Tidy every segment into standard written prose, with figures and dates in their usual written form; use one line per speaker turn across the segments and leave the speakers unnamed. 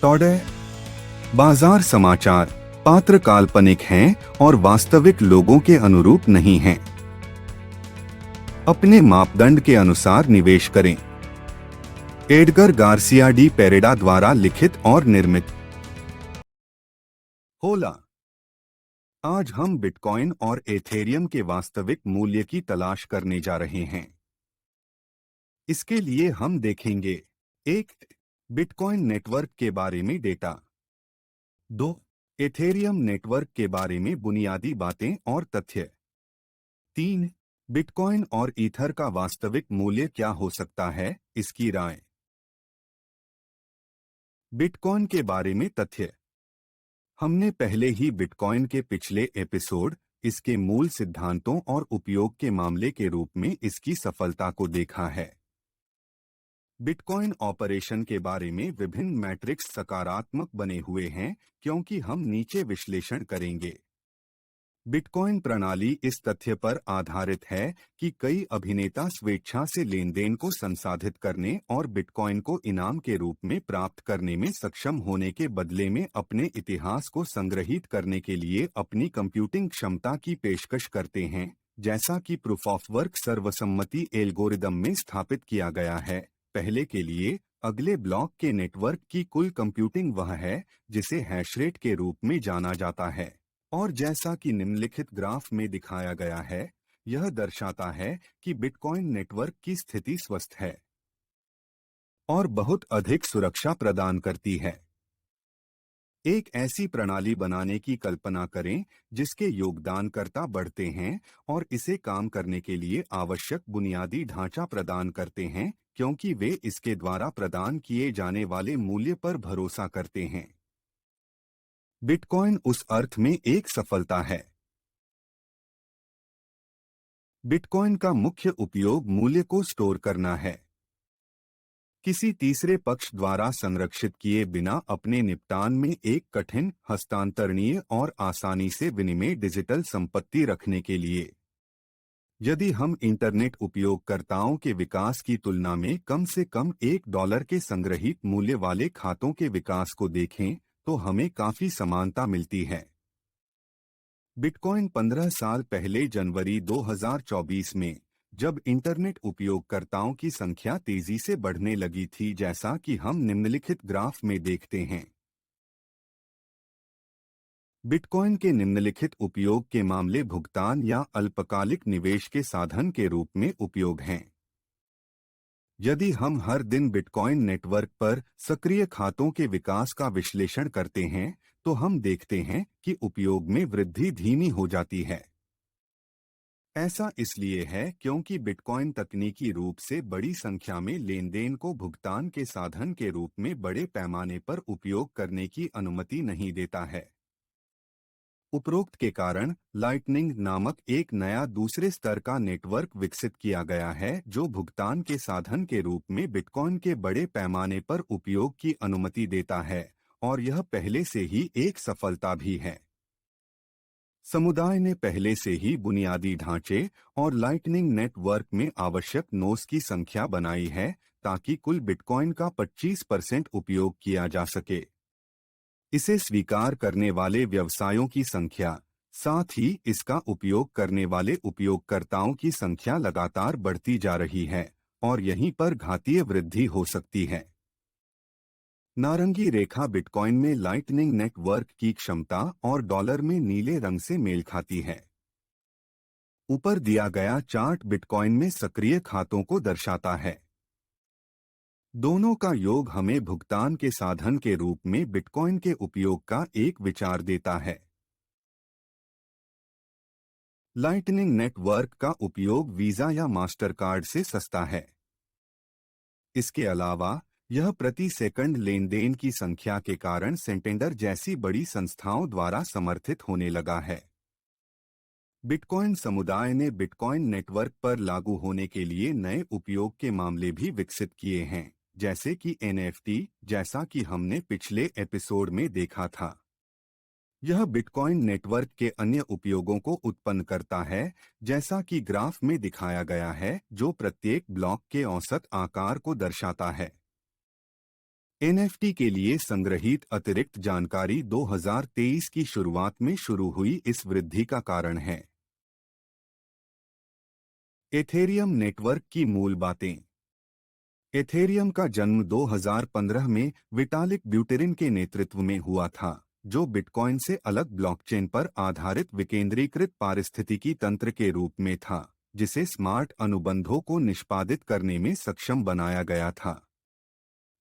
टॉडे बाजार समाचार पात्र काल्पनिक हैं और वास्तविक लोगों के अनुरूप नहीं हैं। अपने मापदंड के अनुसार निवेश करें। एडगर गार्सिया डी पेरेडा द्वारा लिखित और निर्मित। होला। आज हम बिटकॉइन और एथेरियम के वास्तविक मूल्य की तलाश करने जा रहे हैं। इसके लिए हम देखेंगे: 1. बिटकॉइन नेटवर्क के बारे में डेटा। 2. एथेरियम नेटवर्क के बारे में बुनियादी बातें और तथ्य। 3. बिटकॉइन और ईथर का वास्तविक मूल्य क्या हो सकता है, इसकी राय। बिटकॉइन के बारे में तथ्य। हमने पहले ही बिटकॉइन के पिछले एपिसोड, इसके मूल सिद्धांतों और उपयोग के मामले के रूप में इसकी सफलता को देखा है। बिटकॉइन ऑपरेशन के बारे में विभिन्न मैट्रिक्स सकारात्मक बने हुए हैं, क्योंकि हम नीचे विश्लेषण करेंगे। बिटकॉइन प्रणाली इस तथ्य पर आधारित है कि कई अभिनेता स्वेच्छा से लेनदेन को संसाधित करने और बिटकॉइन को इनाम के रूप में प्राप्त करने में सक्षम होने के बदले में अपने इतिहास को संग्रहीत करने के लिए अपनी कंप्यूटिंग क्षमता की पेशकश करते हैं, जैसा कि प्रूफ ऑफ वर्क सर्वसम्मति एल्गोरिदम में स्थापित किया गया है। पहले के लिए अगले ब्लॉक के नेटवर्क की कुल कंप्यूटिंग वह है जिसे हैशरेट के रूप में जाना जाता है, और जैसा कि निम्नलिखित ग्राफ में दिखाया गया है, यह दर्शाता है कि बिटकॉइन नेटवर्क की स्थिति स्वस्थ है और बहुत अधिक सुरक्षा प्रदान करती है। एक ऐसी प्रणाली बनाने की कल्पना करें जिसके योगदानकर्ता बढ़ते हैं और इसे काम करने के लिए आवश्यक बुनियादी ढांचा प्रदान करते हैं, क्योंकि वे इसके द्वारा प्रदान किए जाने वाले मूल्य पर भरोसा करते हैं। बिटकॉइन उस अर्थ में एक सफलता है। बिटकॉइन का मुख्य उपयोग मूल्य को स्टोर करना है। किसी तीसरे पक्ष द्वारा संरक्षित किए बिना अपने निपटान में एक कठिन, हस्तांतरणीय और आसानी से विनिमय डिजिटल संपत्ति रखने के लिए। यदि हम इंटरनेट उपयोगकर्ताओं के विकास की तुलना में कम से कम $1 के संग्रहीत मूल्य वाले खातों के विकास को देखें, तो हमें काफी समानता मिलती है। बिटकॉइन 15 साल पहले जनवरी 2024 में, जब इंटरनेट उपयोगकर्ताओं की संख्या तेजी से बढ़ने लगी थी, जैसा कि हम निम्नलिखित ग्राफ में देखते हैं। बिटकॉइन के निम्नलिखित उपयोग के मामले भुगतान या अल्पकालिक निवेश के साधन के रूप में उपयोग हैं। यदि हम हर दिन बिटकॉइन नेटवर्क पर सक्रिय खातों के विकास का विश्लेषण करते हैं, तो हम देखते हैं कि उपयोग में वृद्धि धीमी हो जाती है। ऐसा इसलिए है क्योंकि बिटकॉइन तकनीकी रूप से बड़ी संख्या में लेनदेन को भुगतान के साधन के रूप में बड़े पैमाने पर उपयोग करने की अनुमति नहीं देता है। उपरोक्त के कारण लाइटनिंग नामक एक नया दूसरे स्तर का नेटवर्क विकसित किया गया है, जो भुगतान के साधन के रूप में बिटकॉइन के बड़े पैमाने पर उपयोग की अनुमति देता है, और यह पहले से ही एक सफलता भी है। समुदाय ने पहले से ही बुनियादी ढांचे और लाइटनिंग नेटवर्क में आवश्यक नोड्स की संख्या बनाई है, ताकि कुल बिटकॉइन का 25% उपयोग किया जा सके। इसे स्वीकार करने वाले व्यवसायों की संख्या, साथ ही इसका उपयोग करने वाले उपयोगकर्ताओं की संख्या लगातार बढ़ती जा रही है, और यहीं पर घातीय वृद्धि हो सकती है। नारंगी रेखा बिटकॉइन में लाइटनिंग नेटवर्क की क्षमता और डॉलर में नीले रंग से मेल खाती है। ऊपर दिया गया चार्ट बिटकॉइन में सक्रिय खातों को दर्शाता है। दोनों का योग हमें भुगतान के साधन के रूप में बिटकॉइन के उपयोग का एक विचार देता है। लाइटनिंग नेटवर्क का उपयोग वीजा या मास्टरकार्ड से सस्ता है। इसके अलावा यह प्रति सेकंड लेनदेन की संख्या के कारण सेंटेंडर जैसी बड़ी संस्थाओं द्वारा समर्थित होने लगा है। बिटकॉइन समुदाय ने बिटकॉइन नेटवर्क पर लागू होने के लिए नए उपयोग के मामले भी विकसित किए हैं, जैसे कि NFT, जैसा कि हमने पिछले एपिसोड में देखा था। यह बिटकॉइन नेटवर्क के अन्य उपयोगों को उत्पन्न करता है, जैसा कि ग्राफ में दिखाया गया है, जो प्रत्येक ब्लॉक के औसत आकार को दर्शाता है। एनएफटी के लिए संग्रहीत अतिरिक्त जानकारी 2023 की शुरुआत में शुरू हुई इस वृद्धि का कारण है। एथेरियम नेटवर्क की मूल बातें। एथेरियम का जन्म 2015 में विटालिक ब्यूटेरिन के नेतृत्व में हुआ था, जो बिटकॉइन से अलग ब्लॉकचेन पर आधारित विकेंद्रीकृत पारिस्थितिकी तंत्र के रूप में था, जिसे स्मार्ट अनुबंधों को निष्पादित करने में सक्षम बनाया गया था।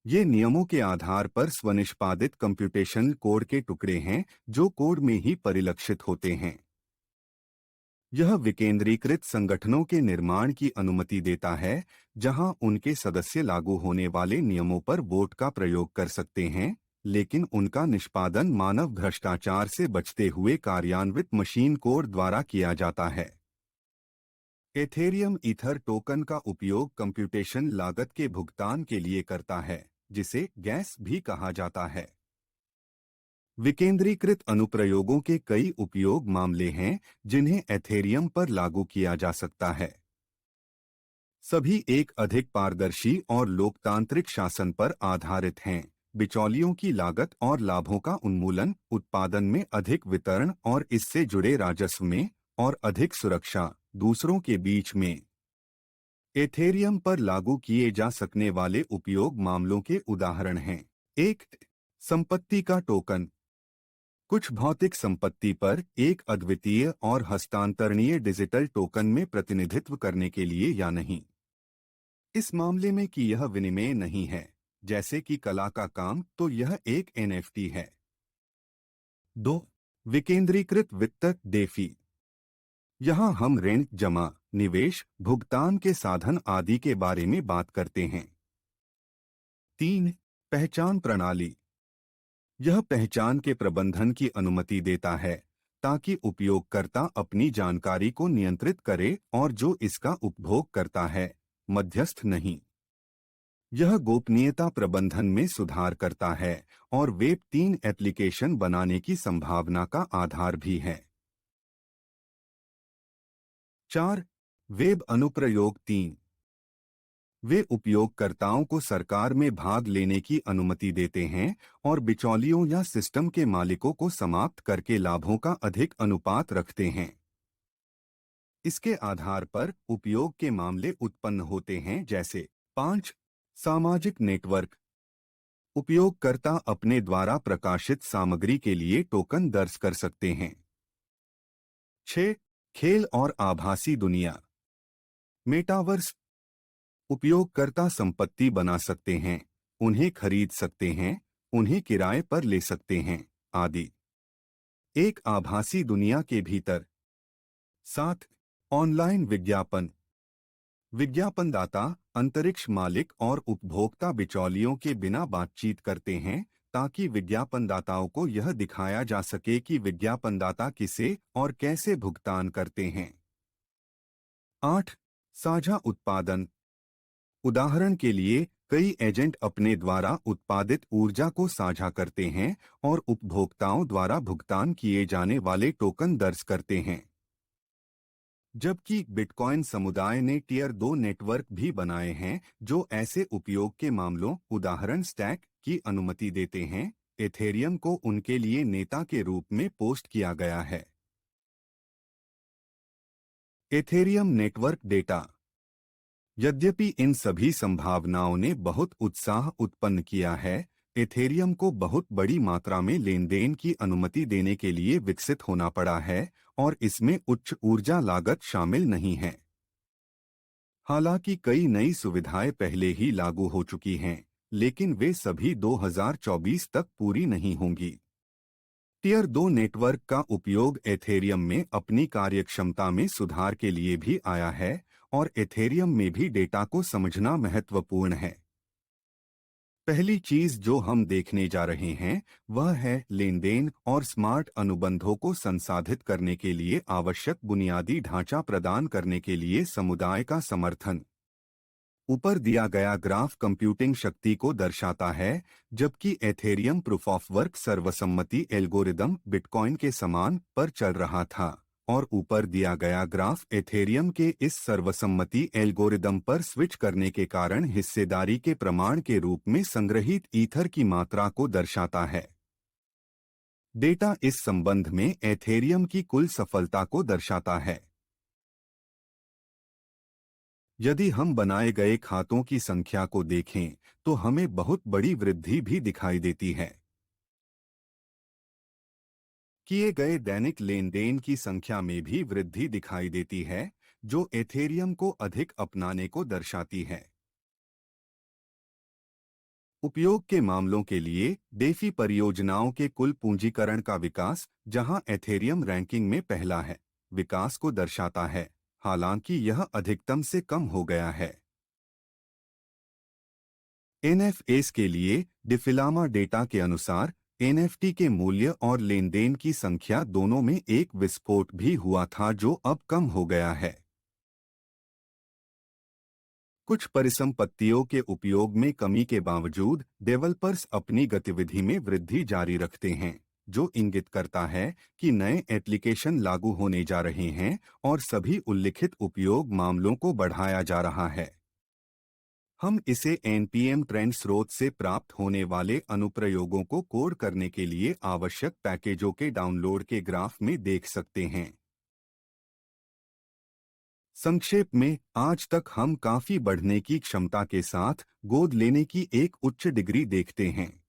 ये नियमों के आधार पर स्वनिष्पादित कंप्यूटेशनल कोड के टुकड़े हैं, जो कोड में ही परिलक्षित होते हैं। यह विकेंद्रीकृत संगठनों के निर्माण की अनुमति देता है, जहां उनके सदस्य लागू होने वाले नियमों पर वोट का प्रयोग कर सकते हैं, लेकिन उनका निष्पादन मानव भ्रष्टाचार से बचते हुए कार्यान्वित मशीन कोड द्वारा किया जाता है। एथेरियम ईथर टोकन का उपयोग कंप्यूटेशन लागत के भुगतान के लिए करता है, जिसे गैस भी कहा जाता है। विकेंद्रीकृत अनुप्रयोगों के कई उपयोग मामले हैं जिन्हें एथेरियम पर लागू किया जा सकता है। सभी एक अधिक पारदर्शी और लोकतांत्रिक शासन पर आधारित हैं। बिचौलियों की लागत और लाभों का उन्मूलन, उत्पादन में अधिक वितरण और इससे जुड़े राजस्व में, और अधिक सुरक्षा दूसरों के बीच में। एथेरियम पर लागू किए जा सकने वाले उपयोग मामलों के उदाहरण हैं। 1. संपत्ति का टोकन। कुछ भौतिक संपत्ति पर एक अद्वितीय और हस्तांतरणीय डिजिटल टोकन में प्रतिनिधित्व करने के लिए या नहीं। इस मामले में कि यह विनिमय नहीं है, जैसे कि कला का काम, तो यह एक एनएफटी है। 2. विकेंद्रीकृत वित्त डेफी। यहाँ हम ऋण, जमा, निवेश, भुगतान के साधन आदि के बारे में बात करते हैं। 3. पहचान प्रणाली। यह पहचान के प्रबंधन की अनुमति देता है, ताकि उपयोगकर्ता अपनी जानकारी को नियंत्रित करे और जो इसका उपभोग करता है, मध्यस्थ नहीं। यह गोपनीयता प्रबंधन में सुधार करता है और वेब 3 एप्लीकेशन बनाने की संभावना का आधार भी है। 4. वेब अनुप्रयोग 3। वे उपयोगकर्ताओं को सरकार में भाग लेने की अनुमति देते हैं और बिचौलियों या सिस्टम के मालिकों को समाप्त करके लाभों का अधिक अनुपात रखते हैं। इसके आधार पर उपयोग के मामले उत्पन्न होते हैं, जैसे 5. सामाजिक नेटवर्क। उपयोगकर्ता अपने द्वारा प्रकाशित सामग्री के लिए टोकन दर्ज कर सकते हैं। 6. खेल और आभासी दुनिया। मेटावर्स। उपयोगकर्ता संपत्ति बना सकते हैं, उन्हें खरीद सकते हैं, उन्हें किराए पर ले सकते हैं, आदि। एक आभासी दुनिया के भीतर। 7. ऑनलाइन विज्ञापन। विज्ञापनदाता, अंतरिक्ष मालिक और उपभोक्ता बिचौलियों के बिना बातचीत करते हैं, ताकि विज्ञापनदाताओं को यह दिखाया जा सके कि विज्ञापनदाता किसे और कैसे भुगतान करते हैं। 8. साझा उत्पादन। उदाहरण के लिए, कई एजेंट अपने द्वारा उत्पादित ऊर्जा को साझा करते हैं और उपभोक्ताओं द्वारा भुगतान किए जाने वाले टोकन दर्ज करते हैं। जबकि बिटकॉइन समुदाय ने टियर 2 नेटवर्क भी बनाए हैं, जो ऐसे उपयोग के मामलों, उदाहरण स्टैक, की अनुमति देते हैं। एथेरियम को उनके लिए नेता के रूप में पोस्ट किया गया है। Ethereum network data. यद्यपि इन सभी संभावनाओं ने बहुत उत्साह उत्पन्न किया है, एथेरियम को बहुत बड़ी मात्रा में लेनदेन की अनुमति देने के लिए विकसित होना पड़ा है और इसमें उच्च ऊर्जा लागत शामिल नहीं है। हालांकि कई नई सुविधाएं पहले ही लागू हो चुकी हैं, लेकिन वे सभी 2024 तक पूरी नहीं होंगी। टियर 2 नेटवर्क का उपयोग एथेरियम में अपनी कार्यक्षमता में सुधार के लिए भी आया है और एथेरियम में भी डेटा को समझना महत्वपूर्ण है। पहली चीज जो हम देखने जा रहे हैं वह है लेनदेन और स्मार्ट अनुबंधों को संसाधित करने के लिए आवश्यक बुनियादी ढांचा प्रदान करने के लिए समुदाय का समर्थन। ऊपर दिया गया ग्राफ कंप्यूटिंग शक्ति को दर्शाता है, जबकि एथेरियम प्रूफ ऑफ वर्क सर्वसम्मति एल्गोरिदम बिटकॉइन के समान पर चल रहा था और ऊपर दिया गया ग्राफ एथेरियम के इस सर्वसम्मति एल्गोरिदम पर स्विच करने के कारण हिस्सेदारी के प्रमाण के रूप में संग्रहीत ईथर की मात्रा को दर्शाता है। डेटा इस संबंध में एथेरियम की कुल सफलता को दर्शाता है। यदि हम बनाए गए खातों की संख्या को देखें तो हमें बहुत बड़ी वृद्धि भी दिखाई देती है। किए गए दैनिक लेन देन की संख्या में भी वृद्धि दिखाई देती है, जो एथेरियम को अधिक अपनाने को दर्शाती है। उपयोग के मामलों के लिए डेफी परियोजनाओं के कुल पूंजीकरण का विकास, जहां एथेरियम रैंकिंग में पहला है, विकास को दर्शाता है, हालांकि यह अधिकतम से कम हो गया है। एनएफएस के लिए डिफिलामा डेटा के अनुसार एनएफटी के मूल्य और लेन देन की संख्या दोनों में एक विस्फोट भी हुआ था, जो अब कम हो गया है। कुछ परिसंपत्तियों के उपयोग में कमी के बावजूद डेवलपर्स अपनी गतिविधि में वृद्धि जारी रखते हैं, जो इंगित करता है कि नए एप्लीकेशन लागू होने जा रहे हैं और सभी उल्लिखित उपयोग मामलों को बढ़ाया जा रहा है। हम इसे एनपीएम ट्रेंड स्रोत से प्राप्त होने वाले अनुप्रयोगों को कोड करने के लिए आवश्यक पैकेजों के डाउनलोड के ग्राफ में देख सकते हैं। संक्षेप में, आज तक हम काफी बढ़ने की क्षमता के साथ गोद लेने की एक उच्च डिग्री देखते हैं।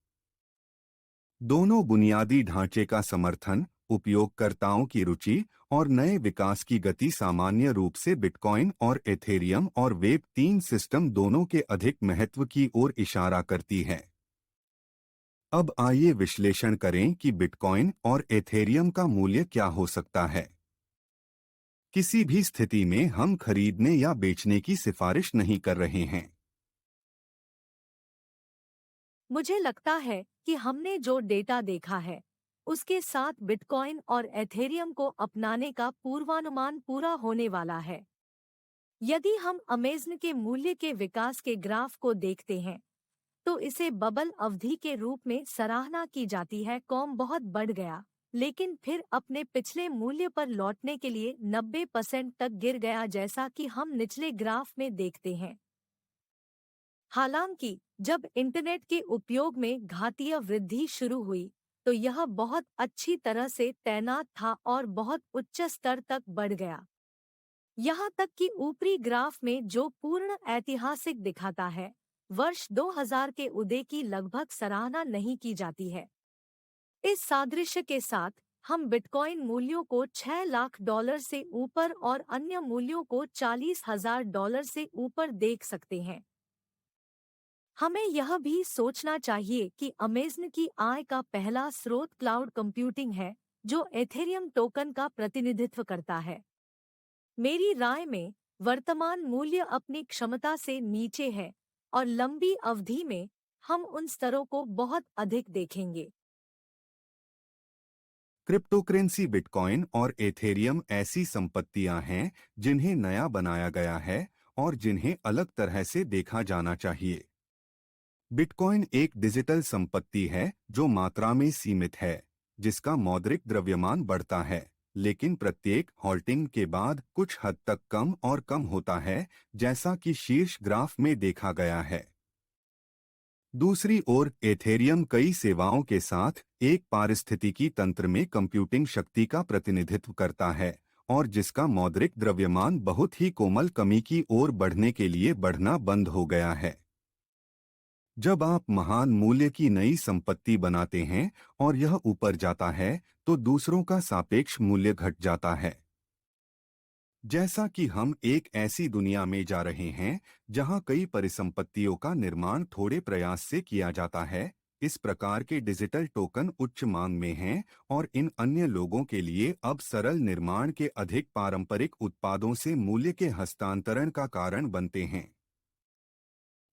दोनों बुनियादी ढांचे का समर्थन, उपयोगकर्ताओं की रुचि और नए विकास की गति सामान्य रूप से बिटकॉइन और एथेरियम और वेब 3 सिस्टम दोनों के अधिक महत्व की ओर इशारा करती है। अब आइए विश्लेषण करें कि बिटकॉइन और एथेरियम का मूल्य क्या हो सकता है। किसी भी स्थिति में हम खरीदने या बेचने की सिफारिश नहीं कर रहे हैं।
मुझे लगता है कि हमने जो डेटा देखा है, उसके साथ बिटकॉइन और एथेरियम को अपनाने का पूर्वानुमान पूरा होने वाला है। यदि हम अमेज़न के मूल्य के विकास के ग्राफ को देखते हैं, तो इसे बबल अवधि के रूप में सराहना की जाती है। कॉम बहुत बढ़ गया, लेकिन फिर अपने पिछले मूल्य पर लौटने के लिए 90% तक गिर गया, जैसा कि हम निचले ग्राफ में देखते हैं। हालांकि जब इंटरनेट के उपयोग में घातीय वृद्धि शुरू हुई, तो यह बहुत अच्छी तरह से तैनात था और बहुत उच्च स्तर तक बढ़ गया। यहाँ तक कि ऊपरी ग्राफ में जो पूर्ण ऐतिहासिक दिखाता है, वर्ष 2000 के उदय की लगभग सराहना नहीं की जाती है। इस सादृश्य के साथ हम बिटकॉइन मूल्यों को $6 लाख से ऊपर और अन्य मूल्यों को $40,000 से ऊपर देख सकते हैं। हमें यह भी सोचना चाहिए कि अमेज़न की आय का पहला स्रोत क्लाउड कंप्यूटिंग है, जो एथेरियम टोकन का प्रतिनिधित्व करता है। मेरी राय में वर्तमान मूल्य अपनी क्षमता से नीचे है और लंबी अवधि में हम उन स्तरों को बहुत अधिक देखेंगे।
क्रिप्टोकरेंसी बिटकॉइन और एथेरियम ऐसी संपत्तियां हैं जिन्हें नया बनाया गया है और जिन्हें अलग तरह से देखा जाना चाहिए। बिटकॉइन एक डिजिटल संपत्ति है जो मात्रा में सीमित है, जिसका मौद्रिक द्रव्यमान बढ़ता है, लेकिन प्रत्येक हॉल्टिंग के बाद कुछ हद तक कम और कम होता है, जैसा कि शीर्ष ग्राफ में देखा गया है। दूसरी ओर एथेरियम कई सेवाओं के साथ एक पारिस्थितिकी तंत्र में कंप्यूटिंग शक्ति का प्रतिनिधित्व करता है और जिसका मौद्रिक द्रव्यमान बहुत ही कोमल कमी की ओर बढ़ने के लिए बढ़ना बंद हो गया है। जब आप महान मूल्य की नई संपत्ति बनाते हैं और यह ऊपर जाता है, तो दूसरों का सापेक्ष मूल्य घट जाता है। जैसा कि हम एक ऐसी दुनिया में जा रहे हैं जहां कई परिसंपत्तियों का निर्माण थोड़े प्रयास से किया जाता है, इस प्रकार के डिजिटल टोकन उच्च मांग में हैं और इन अन्य लोगों के लिए अब सरल निर्माण के अधिक पारंपरिक उत्पादों से मूल्य के हस्तांतरण का कारण बनते हैं।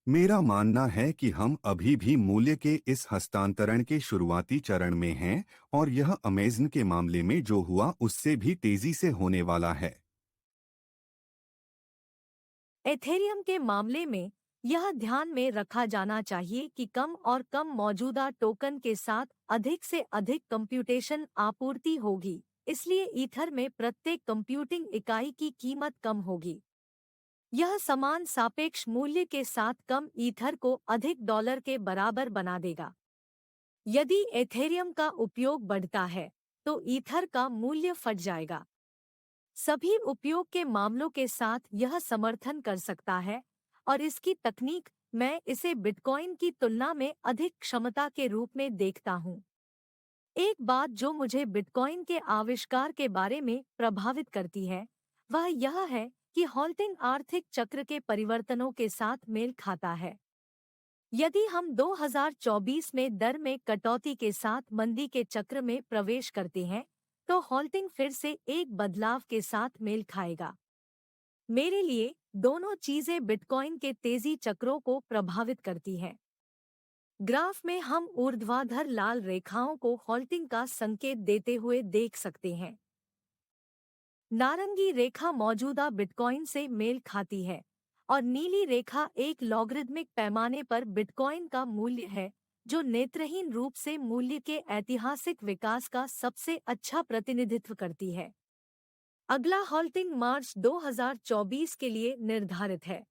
मेरा मानना है कि हम अभी भी मूल्य के इस हस्तांतरण के शुरुआती चरण में हैं और यह अमेज़न के मामले में जो हुआ उससे भी तेजी से होने वाला है।
एथेरियम के मामले में यह ध्यान में रखा जाना चाहिए कि कम और कम मौजूदा टोकन के साथ अधिक से अधिक कंप्यूटेशन आपूर्ति होगी। इसलिए ईथर में प्रत्येक कंप्यूटिंग इकाई की कीमत कम होगी। यह समान सापेक्ष मूल्य के साथ कम ईथर को अधिक डॉलर के बराबर बना देगा। यदि एथेरियम का उपयोग बढ़ता है, तो ईथर का मूल्य फट जाएगा। सभी उपयोग के मामलों के साथ यह समर्थन कर सकता है, और इसकी तकनीक मैं इसे बिटकॉइन की तुलना में अधिक क्षमता के रूप में देखता हूँ। एक बात जो मुझे बिटकॉइन के आविष्कार के बारे में प्रभावित करती है, वह यह है कि हॉल्टिंग आर्थिक चक्र के परिवर्तनों के साथ मेल खाता है। यदि हम 2024 में दर में कटौती के साथ मंदी के चक्र में प्रवेश करते हैं, तो हॉल्टिंग फिर से एक बदलाव के साथ मेल खाएगा। मेरे लिए दोनों चीजें बिटकॉइन के तेजी चक्रों को प्रभावित करती हैं। ग्राफ में हम ऊर्ध्वाधर लाल रेखाओं को हॉल्टिंग का संकेत देते हुए देख सकते हैं। नारंगी रेखा मौजूदा बिटकॉइन से मेल खाती है, और नीली रेखा एक लॉगरिदमिक पैमाने पर बिटकॉइन का मूल्य है, जो नेत्रहीन रूप से मूल्य के ऐतिहासिक विकास का सबसे अच्छा प्रतिनिधित्व करती है। अगला हॉल्टिंग मार्च 2024 के लिए निर्धारित है।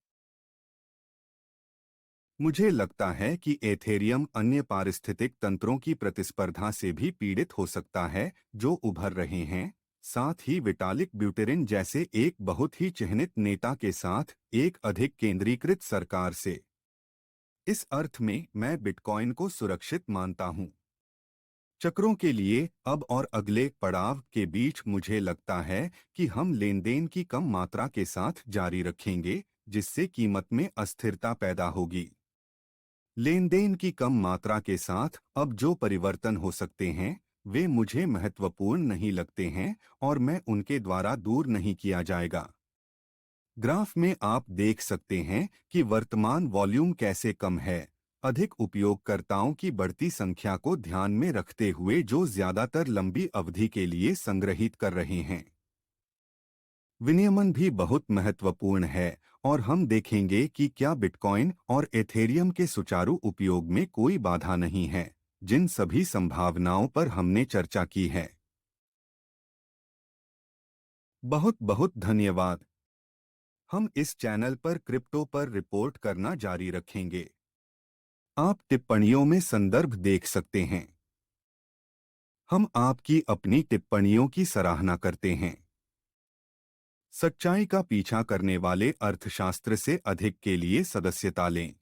मुझे लगता है कि एथेरियम अन्य पारिस्थितिक तंत्रों की प्रतिस्पर्धा से भी पीड़ित हो सकता है जो उभर रहे हैं, साथ ही विटालिक ब्यूटेरिन जैसे एक बहुत ही चिह्नित नेता के साथ एक अधिक केंद्रीकृत सरकार से। इस अर्थ में मैं बिटकॉइन को सुरक्षित मानता हूं। चक्रों के लिए अब और अगले पड़ाव के बीच मुझे लगता है कि हम लेनदेन की कम मात्रा के साथ जारी रखेंगे, जिससे कीमत में अस्थिरता पैदा होगी। लेनदेन की कम मात्रा के साथ अब जो परिवर्तन हो सकते हैं, वे मुझे महत्वपूर्ण नहीं लगते हैं और मैं उनके द्वारा दूर नहीं किया जाएगा। ग्राफ में आप देख सकते हैं कि वर्तमान वॉल्यूम कैसे कम है, अधिक उपयोगकर्ताओं की बढ़ती संख्या को ध्यान में रखते हुए जो ज्यादातर लंबी अवधि के लिए संग्रहित कर रहे हैं। विनियमन भी बहुत महत्वपूर्ण है और हम देखेंगे कि क्या बिटकॉइन और एथेरियम के सुचारू उपयोग में कोई बाधा नहीं है, जिन सभी संभावनाओं पर हमने चर्चा की है। बहुत बहुत धन्यवाद। हम इस चैनल पर क्रिप्टो पर रिपोर्ट करना जारी रखेंगे। आप टिप्पणियों में संदर्भ देख सकते हैं। हम आपकी अपनी टिप्पणियों की सराहना करते हैं। सच्चाई का पीछा करने वाले अर्थशास्त्र से अधिक के लिए सदस्यता लें।